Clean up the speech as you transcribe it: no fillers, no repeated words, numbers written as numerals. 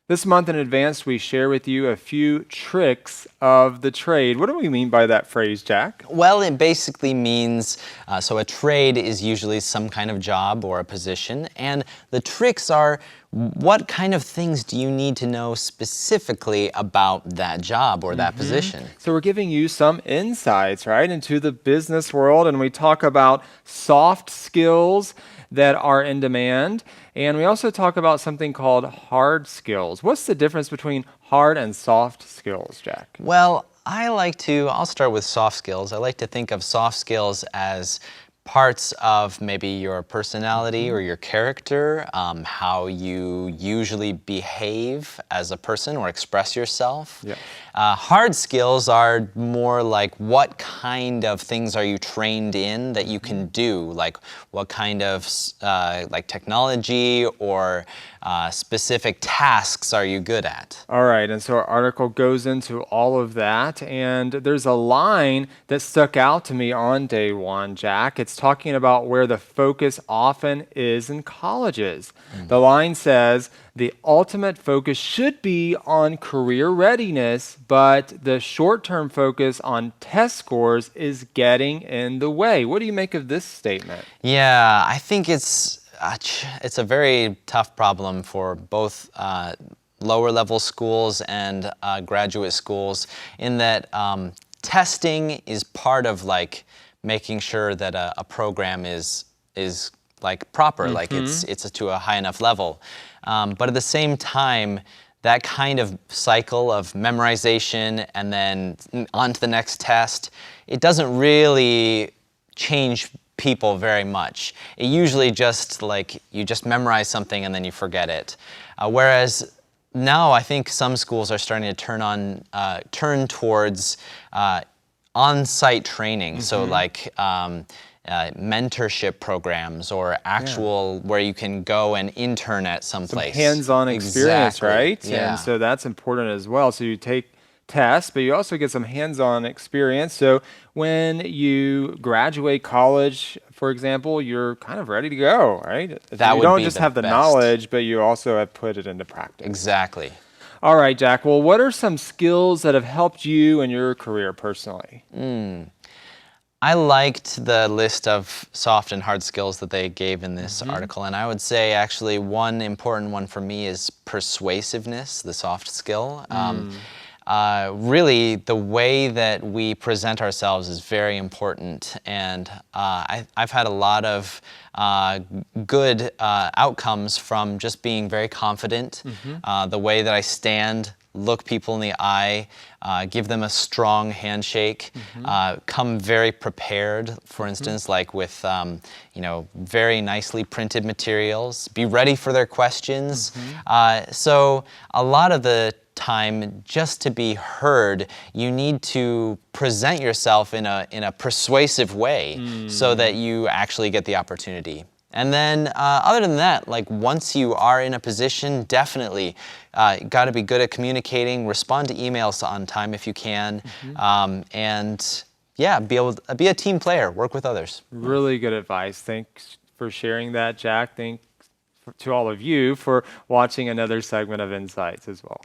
This month in Advanced, we share with you a few tricks of the trade. What do we mean by that phrase, Jack? Well, it basically means, so a trade is usually some kind of job or a position, and the tricks are what kind of things do you need to know specifically about that job or that position? So we're giving you some insights, right, into the business world, and we talk about soft skills that are in demand, and we also talk about something called hard skills. What's the difference between hard and soft skills, Jack? Well, I'll start with soft skills. I like to think of soft skills as parts of maybe your personality or your character, how you usually behave as a person or express yourself. Yeah. Hard skills are more like what kind of things are you trained in that you can do, like what kind of like technology or specific tasks are you good at? All right, and so our article goes into all of that, and there's a line that stuck out to me on day one, Jack. It's talking about where the focus often is in colleges. The line says, the ultimate focus should be on career readiness, but the short-term focus on test scores is getting in the way. What do you make of this statement? Yeah, I think it's a very tough problem for both lower level schools and graduate schools in that testing is part of like making sure that a program is like proper, like it's to a high enough level. But at the same time, that kind of cycle of memorization and then on to the next test, it doesn't really change people very much. It usually just like you just memorize something and then you forget it. Whereas now I think some schools are starting to turn towards on-site training. So like mentorship programs or actual where you can go and intern at some place. Hands-on experience, Exactly. right? Yeah. And so that's important as well. So you take tests, but you also get some hands-on experience. So when you graduate college, for example, you're kind of ready to go, right? That you would don't be just the have the best. knowledge, but you also have put it into practice. Exactly. All right, Jack. Well, what are some skills that have helped you in your career personally? I liked the list of soft and hard skills that they gave in this article, and I would say actually one important one for me is persuasiveness, the soft skill. Really, the way that we present ourselves is very important, and I've had a lot of good outcomes from just being very confident, the way that I stand, look people in the eye, give them a strong handshake, come very prepared, for instance, like with very nicely printed materials, be ready for their questions. So a lot of the time, just to be heard, you need to present yourself in a persuasive way so that you actually get the opportunity. And then other than that, like once you are in a position, definitely got to be good at communicating, respond to emails on time if you can, and yeah, be a team player, work with others. Really good advice. Thanks for sharing that, Jack. Thanks to all of you for watching another segment of Insights as well.